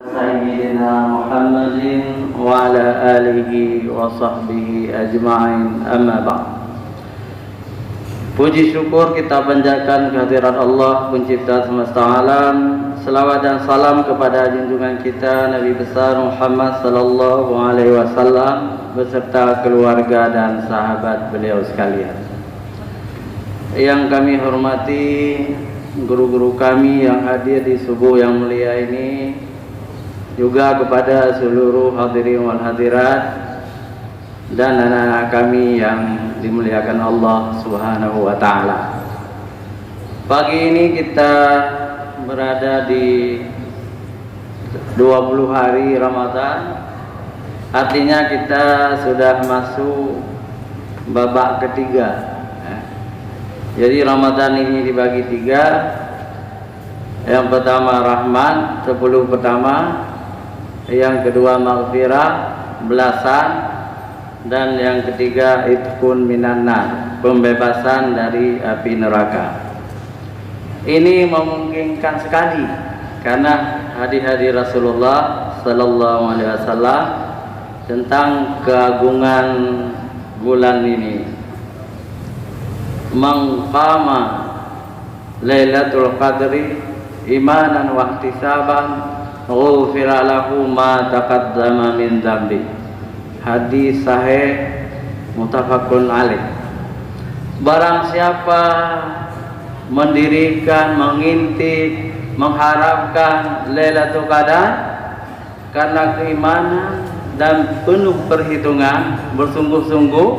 Sayyidina Muhammadin wa ala alihi wa sahbihi ajma'in, amma ba'd. Puji syukur kita panjatkan kehadirat Allah pencipta semesta alam. Selawat dan salam kepada junjungan kita Nabi besar Muhammad sallallahu alaihi wasallam beserta keluarga dan sahabat beliau sekalian. Yang kami hormati guru-guru kami yang hadir di subuh yang mulia ini, juga kepada seluruh hadirin wal hadirat dan anak-anak kami yang dimuliakan Allah Subhanahu wa taala. Pagi ini kita berada di 20 hari Ramadan. Artinya kita sudah masuk babak ketiga. Jadi Ramadan ini dibagi 3. Yang pertama Rahman 10 pertama, yang kedua Maghfirah belasan, dan yang ketiga Itqun minan nar, pembebasan dari api neraka. Ini memungkinkan sekali karena hadis-hadis Rasulullah sallallahu alaihi wasallam tentang keagungan bulan ini. Man qama Lailatul Qadri imanan wa ihtisaban ghufira lahu ma taqaddama min dzambi. Hadis sahih muttafaqun alaih. Barang siapa mendirikan, mengintip, mengharapkan Lailatul Qadar karena keimanan dan penuh perhitungan, bersungguh-sungguh,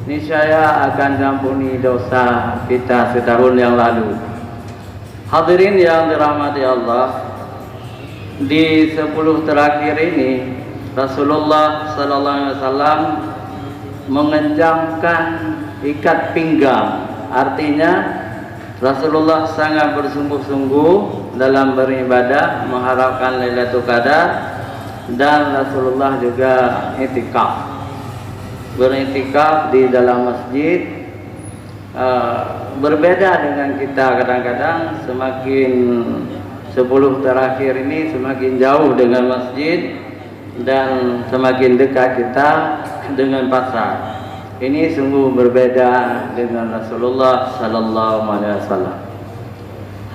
niscaya akan diampuni dosa kita setahun yang lalu. Hadirin yang dirahmati Allah, di 10 terakhir ini Rasulullah sallallahu alaihi wasallam mengenjamkan ikat pinggang. Artinya Rasulullah sangat bersungguh-sungguh dalam beribadah mengharapkan Lailatul Qadar, dan Rasulullah juga itikaf, beritikaf di dalam masjid. Berbeda dengan kita, kadang-kadang semakin 10 terakhir ini semakin jauh dengan masjid dan semakin dekat kita dengan pasar. Ini sungguh berbeda dengan Rasulullah sallallahu alaihi wasallam.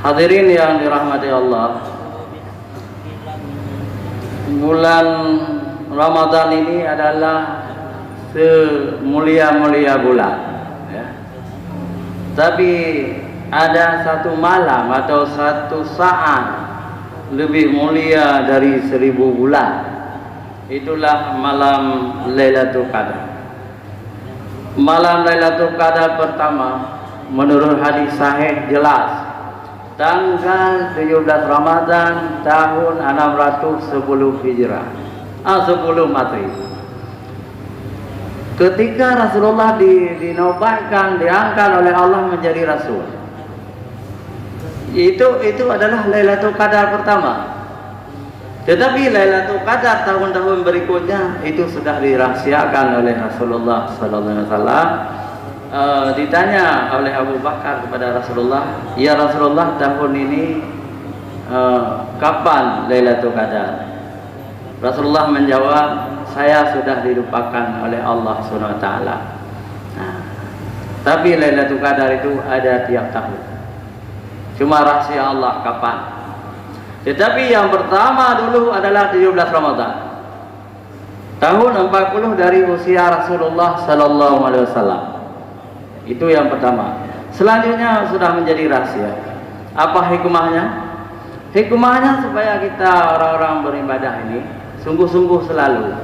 Hadirin yang dirahmati Allah, bulan Ramadan ini adalah semulia-mulia bulan, ya. Tapi ada satu malam atau satu saat lebih mulia dari 1000 bulan. Itulah malam Lailatul Qadar. Malam Lailatul Qadar pertama menurut hadis sahih jelas tanggal 17 Ramadan tahun 610 Hijrah, 10 Masehi. Ketika Rasulullah dinobatkan, diangkat oleh Allah menjadi Rasul, itu adalah Lailatul Qadar pertama. Tetapi Lailatul Qadar tahun-tahun berikutnya itu sudah dirahasiakan oleh Rasulullah sallallahu alaihi wasallam. Ditanya oleh Abu Bakar kepada Rasulullah, "Ya Rasulullah, tahun ini kapan Lailatul Qadar?" Rasulullah menjawab, "Saya sudah dilupakan oleh Allah Subhanahu wa taala." Tapi Lailatul Qadar itu ada tiap tahun. Cuma rahasia Allah kapan. Tetapi yang pertama dulu adalah 17 Ramadan tahun 40 dari usia Rasulullah sallallahu alaihi wasallam. Itu yang pertama. Selanjutnya sudah menjadi rahasia. Apa hikmahnya? Hikmahnya supaya kita orang-orang beribadah ini sungguh-sungguh selalu.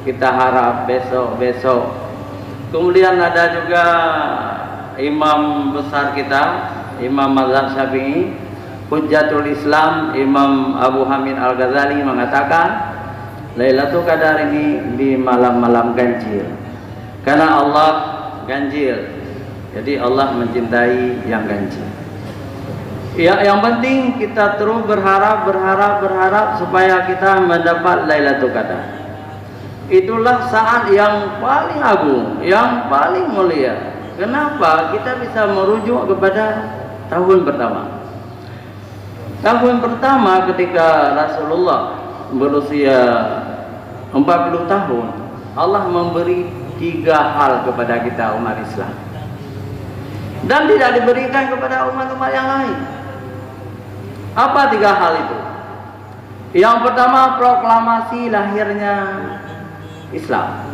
Kita harap besok. Kemudian ada juga imam besar kita, Imam Mazhab Syafi'i, Hujjatul Islam, Imam Abu Hamid Al-Ghazali mengatakan Lailatul Qadar ini di malam-malam ganjil. Karena Allah ganjil, jadi Allah mencintai yang ganjil. Ya, yang penting kita terus berharap supaya kita mendapat Lailatul Qadar. Itulah saat yang paling agung, yang paling mulia. Kenapa? Kita bisa merujuk kepada tahun pertama. Tahun pertama ketika Rasulullah berusia 40 tahun, Allah memberi 3 hal kepada kita umat Islam, dan tidak diberikan kepada umat-umat yang lain. Apa 3 hal itu? Yang pertama, proklamasi lahirnya Islam.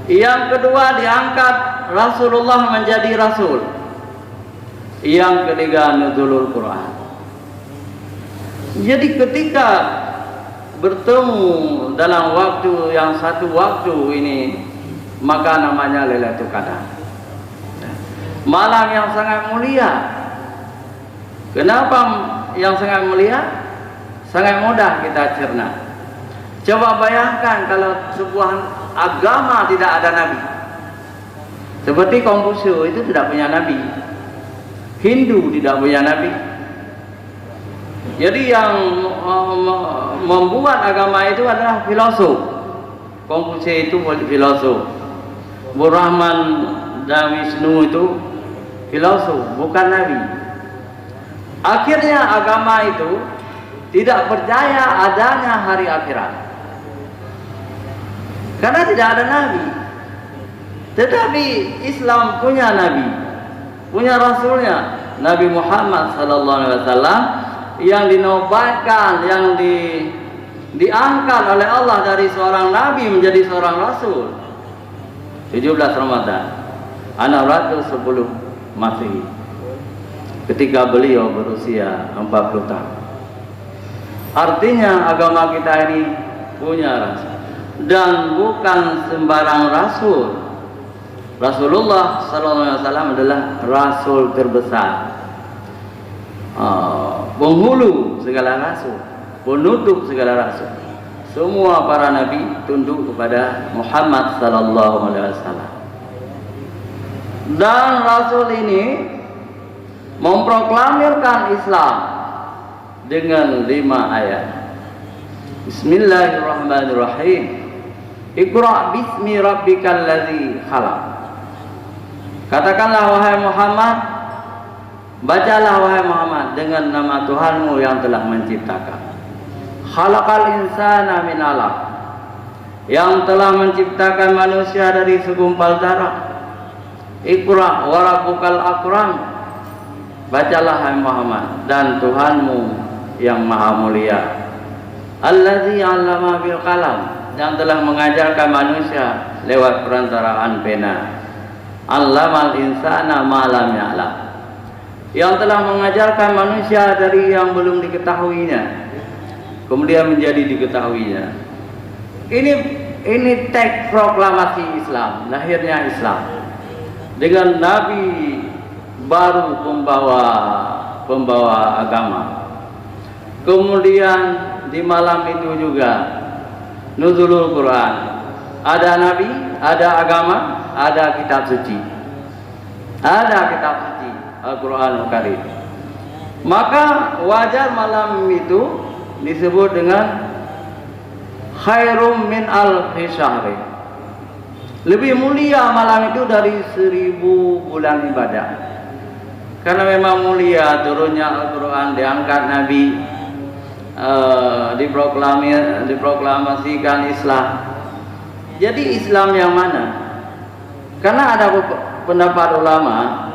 Yang kedua, diangkat Rasulullah menjadi Rasul. Yang ketiga, nuzulul Quran. Jadi ketika bertemu dalam waktu yang satu waktu ini, maka namanya Lailatul Qadar, malam yang sangat mulia. Kenapa yang sangat mulia? Sangat mudah kita cerna. Coba bayangkan kalau sebuah agama tidak ada nabi. Seperti Konfusius itu tidak punya nabi, Hindu tidak punya nabi. Jadi yang membuat agama itu adalah filosof. Konfusius itu filosof, Brahman dan Wisnu itu filosof, bukan nabi. Akhirnya agama itu tidak percaya adanya hari akhirat karena tidak ada nabi. Tetapi Islam punya nabi, punya rasulnya, Nabi Muhammad SAW, yang dinobatkan, yang diangkat oleh Allah dari seorang nabi menjadi seorang rasul. 17 Ramadan 610 Masehi, ketika beliau berusia 40 tahun. Artinya agama kita ini punya rasul, dan bukan sembarang rasul. Rasulullah SAW adalah rasul terbesar, penghulu segala rasul, penutup segala rasul. Semua para nabi tunduk kepada Muhammad SAW. Dan rasul ini memproklamirkan Islam dengan 5 ayat. Bismillahirrahmanirrahim. Iqra bismi rabbikal ladzi khalaq. Katakanlah wahai Muhammad, bacalah wahai Muhammad dengan nama Tuhanmu yang telah menciptakan. Khalaqal insana min 'alaq, yang telah menciptakan manusia dari segumpal darah. Iqra wa rabbukal akram. Bacalah hai Muhammad, dan Tuhanmu yang maha mulia. Allazi 'allama bil qalam, yang telah mengajarkan manusia lewat perantaraan pena. 'Allamal insana ma lam ya'lam, yang telah mengajarkan manusia dari yang belum diketahuinya kemudian menjadi diketahuinya. Ini teks proklamasi Islam, lahirnya Islam dengan nabi baru pembawa agama. Kemudian di malam itu juga nuzulul Quran. Ada nabi, ada agama, ada kitab suci. Ada kitab suci, Al-Qur'anul Karim. Maka wajar malam itu disebut dengan khairum min alfi syahri. Lebih mulia malam itu dari 1000 bulan ibadah. Karena memang mulia turunnya Al-Quran, diangkat Nabi, diproklamasikan Islam. Jadi Islam yang mana? Karena ada pendapat ulama,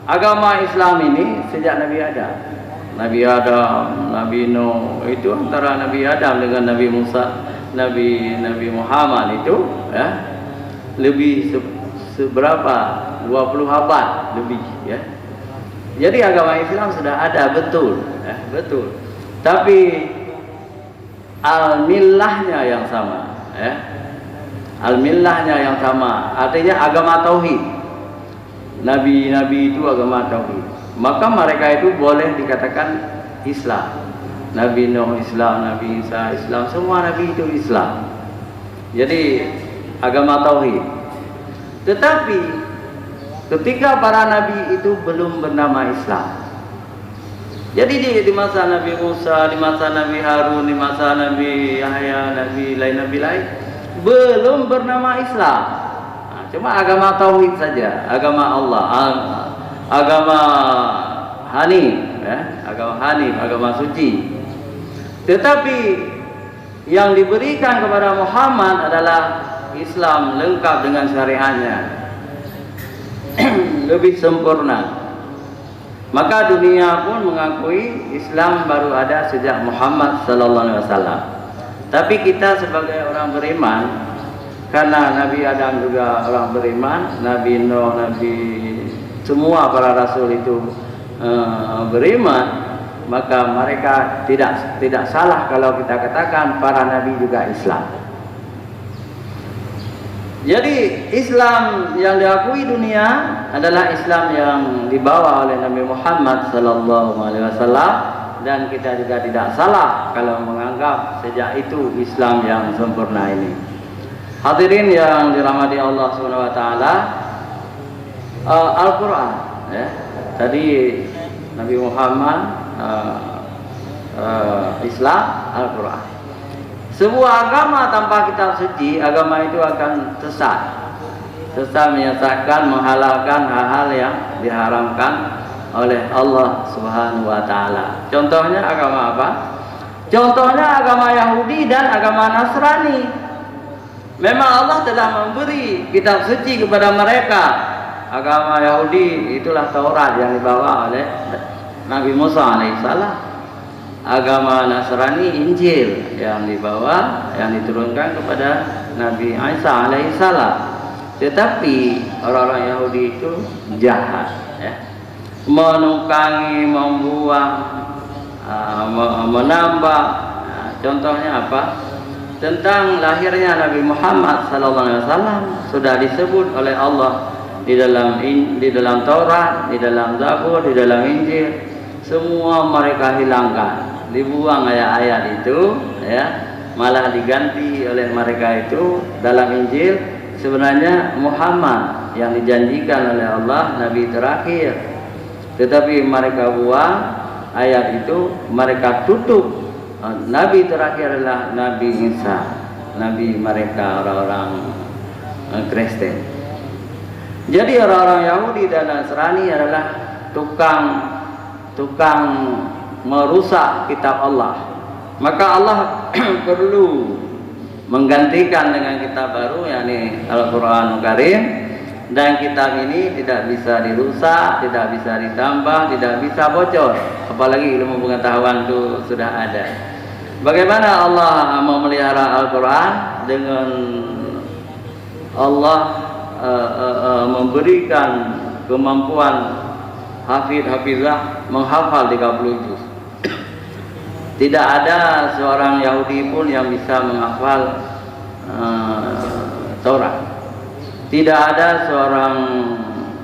agama Islam ini sejak Nabi Adam. Nabi Adam, Nabi Nuh, itu antara Nabi Adam dengan Nabi Musa, Nabi Muhammad itu ya, lebih seberapa 20 abad lebih ya. Jadi agama Islam sudah ada, betul ya, betul. Tapi al-millahnya yang sama ya. Al-millahnya yang sama, artinya agama tauhid. Nabi-nabi itu agama tauhid. Maka mereka itu boleh dikatakan Islam. Nabi Nuh Islam, Nabi Isa Islam, semua nabi itu Islam. Jadi agama tauhid. Tetapi ketika para nabi itu belum bernama Islam. Jadi di masa Nabi Musa, di masa Nabi Harun, di masa Nabi Yahya, nabi lain belum bernama Islam. Nah, cuma agama tauhid saja, agama Allah, agama Hanif, ya, agama Hanif, agama suci. Tetapi yang diberikan kepada Muhammad adalah Islam lengkap dengan syariatnya, lebih sempurna. Maka dunia pun mengakui Islam baru ada sejak Muhammad sallallahu alaihi wasallam. Tapi kita sebagai orang beriman, karena Nabi Adam juga orang beriman, Nabi Nuh, Nabi semua para rasul itu beriman, maka mereka tidak salah kalau kita katakan para nabi juga Islam. Jadi Islam yang diakui dunia adalah Islam yang dibawa oleh Nabi Muhammad sallallahu alaihi wasallam, dan kita juga tidak salah kalau menganggap sejak itu Islam yang sempurna ini. Hadirin yang dirahmati Allah Subhanahu wa taala, Al-Qur'an ya. Tadi Nabi Muhammad, Islam, Al-Qur'an. Sebuah agama tanpa kitab suci, agama itu akan sesat. Sesat menyesatkan, menghalalkan hal-hal yang diharamkan oleh Allah Subhanahu wa taala. Contohnya agama apa? Contohnya agama Yahudi dan agama Nasrani. Memang Allah telah memberi kitab suci kepada mereka. Agama Yahudi itulah Taurat yang dibawa oleh Nabi Musa alaihissalam. Agama Nasrani Injil yang dibawa, yang diturunkan kepada Nabi Isa alaihissalam. Tetapi orang-orang Yahudi itu jahat ya. Menukangi, membuang, menambah. Contohnya apa? Tentang lahirnya Nabi Muhammad SAW sudah disebut oleh Allah di dalam Taurat, di dalam Zabur, di dalam Injil. Semua mereka hilangkan, dibuang ayat-ayat itu ya, malah diganti oleh mereka itu dalam Injil. Sebenarnya Muhammad yang dijanjikan oleh Allah Nabi terakhir, tetapi mereka buang ayat itu, mereka tutup. Nabi terakhir adalah Nabi Isa, Nabi mereka orang-orang Kristen. Jadi orang-orang Yahudi dan Nasrani adalah tukang merusak kitab Allah. Maka Allah perlu menggantikan dengan kitab baru, yakni Al-Qur'anul Karim. Dan kitab ini tidak bisa dirusak, tidak bisa ditambah, tidak bisa bocor. Apalagi ilmu pengetahuan itu sudah ada. Bagaimana Allah memelihara Al-Quran? Dengan Allah memberikan kemampuan hafizah menghafal 30 juz. Tidak ada seorang Yahudi pun yang bisa menghafal Taurat. Tidak ada seorang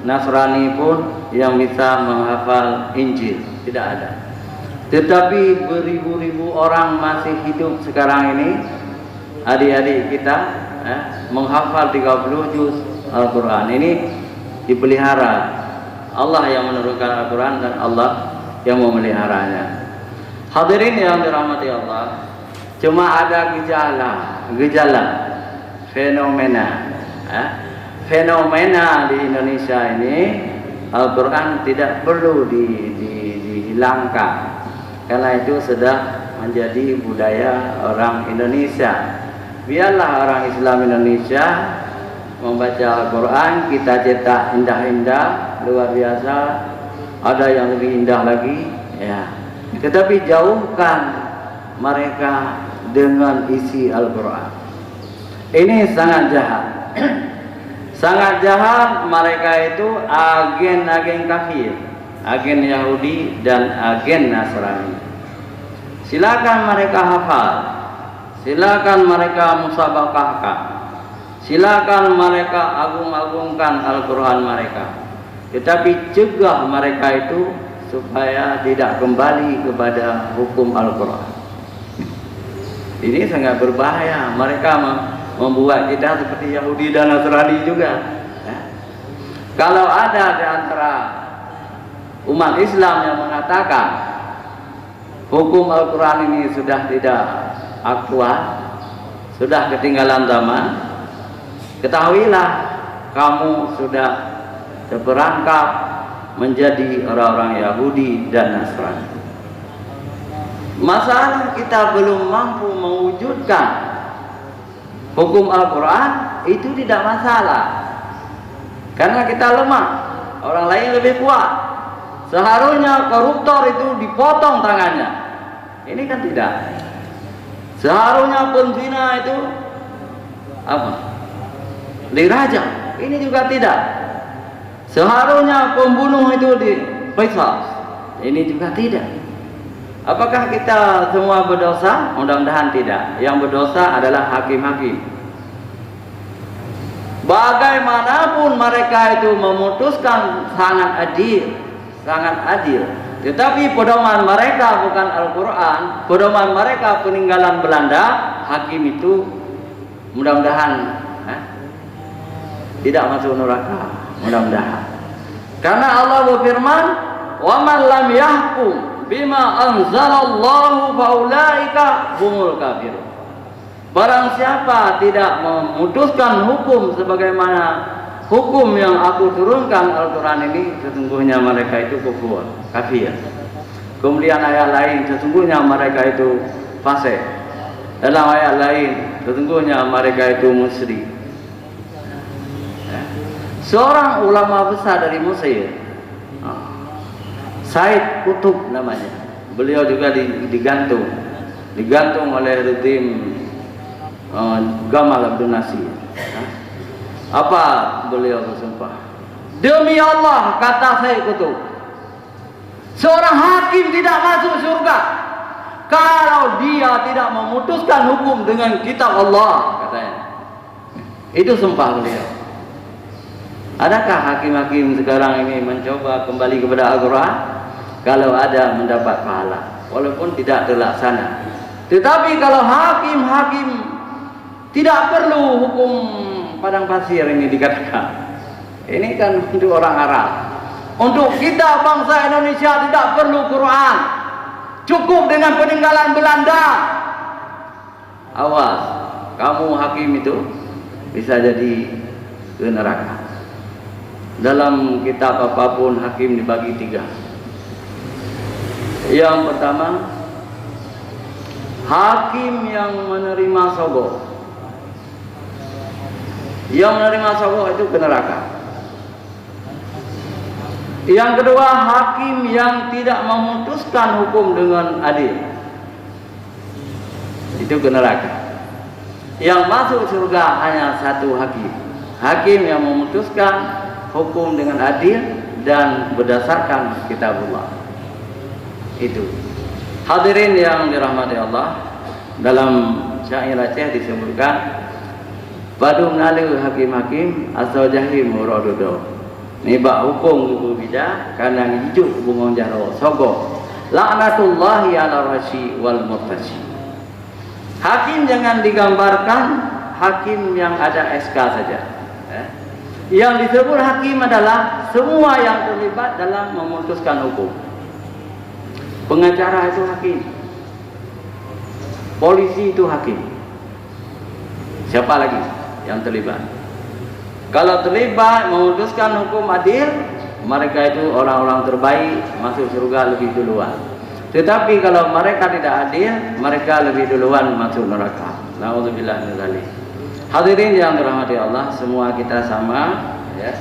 Nasrani pun yang bisa menghafal Injil. Tidak ada. Tetapi beribu-ribu orang masih hidup sekarang ini, adik-adik kita menghafal 30 juz Al-Quran. Ini dipelihara. Allah yang menurunkan Al-Quran dan Allah yang memeliharanya. Hadirin yang dirahmati Allah, cuma ada gejala, fenomena di Indonesia ini. Al-Quran tidak perlu dihilangkan, karena itu sudah menjadi budaya orang Indonesia. Biarlah orang Islam Indonesia membaca Al-Quran, kita cetak indah-indah, luar biasa, ada yang lebih indah lagi ya. Tetapi jauhkan mereka dengan isi Al-Quran. Ini sangat jahat. Sangat jahat. Mereka itu agen-agen kafir, agen Yahudi dan agen Nasrani. Silakan mereka hafal, silakan mereka musabaqahkan, silakan mereka agung-agungkan Al-Quran mereka. Tetapi cegah mereka itu supaya tidak kembali kepada hukum Al-Quran. Ini sangat berbahaya. Mereka membuat kita seperti Yahudi dan Nasrani juga ya. Kalau ada di antara umat Islam yang mengatakan hukum Al-Quran ini sudah tidak aktual, sudah ketinggalan zaman, ketahuilah kamu sudah terperangkap menjadi orang-orang Yahudi dan Nasrani. Masalah kita belum mampu mewujudkan hukum Al-Quran, itu tidak masalah, karena kita lemah, orang lain lebih kuat. Seharusnya koruptor itu dipotong tangannya, ini kan tidak. Seharusnya penzina itu dirajam, ini juga tidak. Seharusnya pembunuh itu diqisas, ini juga tidak. Apakah kita semua berdosa? Mudah-mudahan tidak. Yang berdosa adalah hakim-hakim. Bagaimanapun mereka itu memutuskan sangat adil, sangat adil. Tetapi pedoman mereka bukan Al-Quran, pedoman mereka peninggalan Belanda. Hakim itu mudah-mudahan tidak masuk neraka, mudah-mudahan. Karena Allah berfirman, "Wa man lam yahkum bima anzalallahu faulaika humul kafirun." Barang siapa tidak memutuskan hukum sebagaimana hukum yang aku turunkan Al-Quran ini, sesungguhnya mereka itu kafir. Kemudian ayat lain, sesungguhnya mereka itu fasik. Dalam ayat lain, sesungguhnya mereka itu musyrik. Seorang ulama besar dari Mesir, Said Qutb namanya, beliau juga digantung oleh rezim Gamal Abdel Nasir. Apa beliau bersumpah? Demi Allah, kata Said Qutb, seorang hakim tidak masuk surga kalau dia tidak memutuskan hukum dengan kitab Allah, katanya. Itu sumpah beliau. Adakah hakim-hakim sekarang ini mencoba kembali kepada Al-Quran? Kalau ada, mendapat pahala walaupun tidak terlaksana. Tetapi kalau hakim-hakim tidak perlu hukum padang pasir ini dikatakan, ini kan untuk orang Arab. Untuk kita bangsa Indonesia tidak perlu Quran, cukup dengan peninggalan Belanda. Awas, kamu hakim itu bisa jadi ke neraka. Dalam kitab apapun hakim dibagi 3. Yang pertama, hakim yang menerima sogok. Yang menerima sogok itu ke neraka. Yang kedua, hakim yang tidak memutuskan hukum dengan adil, itu ke neraka. Yang masuk surga hanya satu hakim, hakim yang memutuskan hukum dengan adil dan berdasarkan kitabullah. Itu. Hadirin yang dirahmati Allah, dalam syair Aceh disebutkan, "Badu nalu hakim-hakim asal jahim muradodo." Nibak hukum ibu bidah kanang hijuk bungong jaro sogo. Laknatullahi ala rasyi wal murtashi. Hakim jangan digambarkan hakim yang ada SK saja. Yang disebut hakim adalah semua yang terlibat dalam memutuskan hukum. Pengacara itu hakim, polisi itu hakim. Siapa lagi yang terlibat? Kalau terlibat memutuskan hukum adil, mereka itu orang-orang terbaik, masuk surga lebih duluan. Tetapi kalau mereka tidak adil, mereka lebih duluan masuk neraka. Nauzubillah min dzalik. Hadirin yang dirahmati Allah, semua kita sama, ya.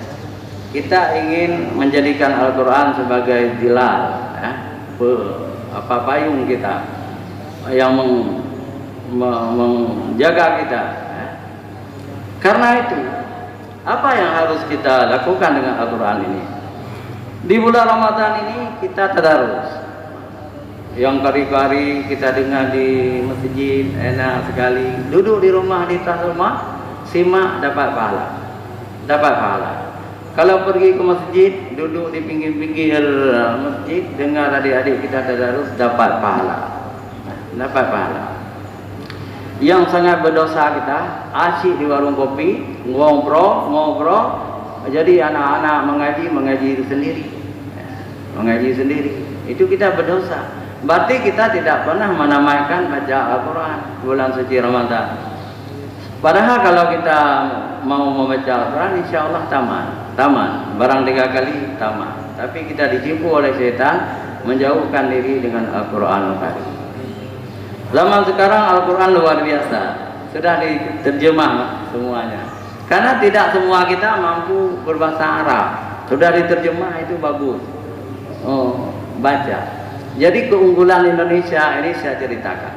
Kita ingin menjadikan Al-Quran sebagai zilal, ya, payung kita yang menjaga kita, ya. Karena itu, apa yang harus kita lakukan dengan Al-Quran ini? Di bulan Ramadan ini kita tadarus. Yang kari-kari kita dengar di masjid enak sekali. Duduk di rumah, di atas rumah, simak, dapat pahala. Dapat pahala. Kalau pergi ke masjid, duduk di pinggir-pinggir masjid, dengar adik-adik kita tadarus, dapat pahala. Dapat pahala. Yang sangat berdosa kita, asyik di warung kopi, ngobrol, jadi anak-anak mengaji sendiri. Mengaji sendiri. Itu kita berdosa. Berarti kita tidak pernah menamaikan baca Al-Quran bulan suci Ramadan. Padahal kalau kita mau membaca Al-Quran, insya Allah taman, barang 3 kali taman. Tapi kita ditipu oleh setan menjauhkan diri dengan Al-Quran Al-Karim. Zaman sekarang Al-Quran luar biasa, sudah diterjemah semuanya. Karena tidak semua kita mampu berbahasa Arab, sudah diterjemah itu bagus. Oh, baca. Jadi keunggulan Indonesia ini saya ceritakan.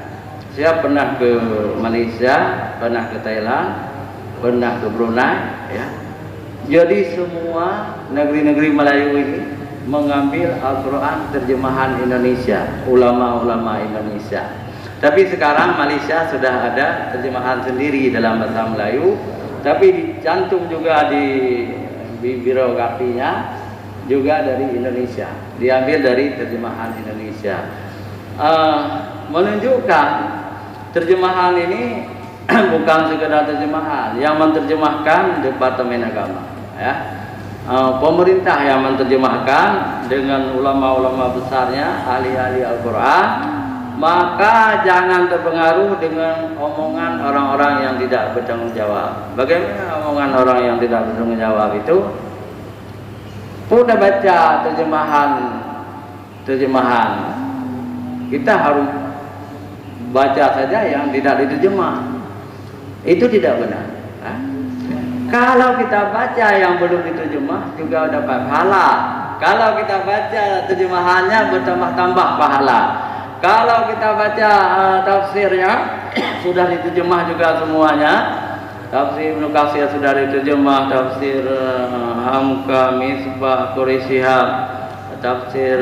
Saya pernah ke Malaysia, pernah ke Thailand, pernah ke Brunei, ya. Jadi semua negeri-negeri Melayu ini mengambil Al-Quran terjemahan Indonesia, ulama-ulama Indonesia. Tapi sekarang Malaysia sudah ada terjemahan sendiri dalam bahasa Melayu, tapi dicantum juga di biografinya juga dari Indonesia, diambil dari terjemahan Indonesia. Menunjukkan terjemahan ini bukan sekedar terjemahan, yang menerjemahkan Departemen Agama, ya. Pemerintah yang menerjemahkan dengan ulama-ulama besarnya, ahli-ahli Al-Quran. Maka jangan terpengaruh dengan omongan orang-orang yang tidak bertanggung jawab. Bagaimana omongan orang yang tidak bertanggung jawab itu? Udah baca terjemahan, kita harus baca saja yang tidak diterjemah. Itu tidak benar. Kalau kita baca yang belum diterjemah juga dapat pahala. Kalau kita baca terjemahannya bertambah-tambah pahala. Kalau kita baca tafsirnya sudah diterjemah juga semuanya. Tafsir Ibnu Katsir sudah diterjemah, tafsir Hamka, Misbah, Quraisyihab, tafsir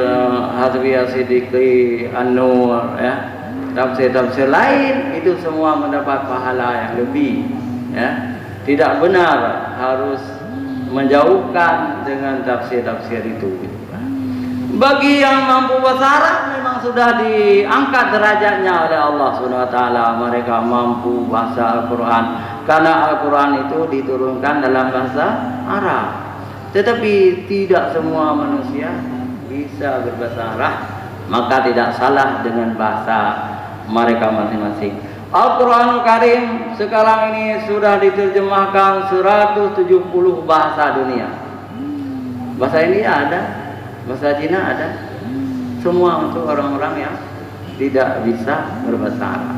Hazbi As-Siddiqi, An-Nur, ya. Tafsir-tafsir lain itu semua mendapat pahala yang lebih, ya. Tidak benar harus menjauhkan dengan tafsir-tafsir itu. Bagi yang mampu bahasa Arab memang sudah diangkat derajatnya oleh Allah Subhanahu wa taala. Mereka mampu bahasa Al-Quran karena Al-Quran itu diturunkan dalam bahasa Arab. Tetapi tidak semua manusia bisa berbahasa Arab, maka tidak salah dengan bahasa mereka masing-masing. Al-Quranul Karim sekarang ini sudah diterjemahkan 170 bahasa dunia. Bahasa India ada, bahasa Cina ada, semua untuk orang-orang yang tidak bisa berbahasa Arab.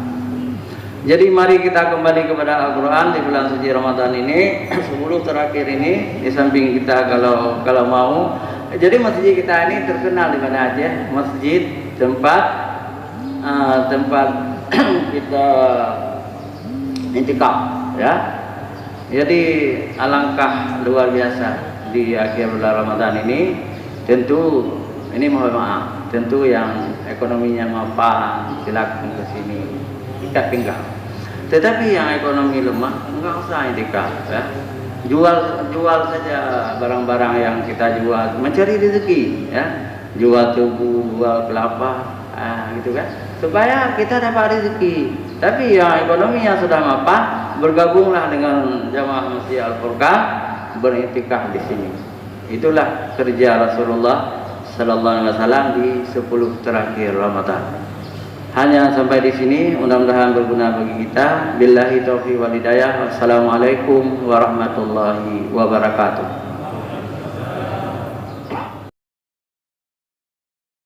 Jadi mari kita kembali kepada Al-Quran di bulan suci Ramadan ini. 10 terakhir ini, di samping kita kalau mau, jadi masjid kita ini terkenal di mana aja, masjid tempat kita intikaf, ya. Jadi alangkah luar biasa di akhir bulan Ramadan ini. Tentu ini mohon maaf, tentu yang ekonominya mapan silakan ke sini ikat pinggang. Tetapi yang ekonomi lemah enggak usah intikaf, ya. Jual saja barang-barang yang kita jual, mencari rezeki, ya. Jual tebu, jual kelapa, gitu kan, supaya kita dapat rezeki. Tapi yang ekonominya sudah mapan, bergabunglah dengan jamaah Masjid Al-Furqan, berintikaf di sini. Itulah kerja Rasulullah Sallallahu Alaihi Wasallam di 10 terakhir Ramadan. Hanya sampai di sini, mudah-mudahan berguna bagi kita. Billahi taufiq wal hidayah. Wassalamualaikum warahmatullahi wabarakatuh.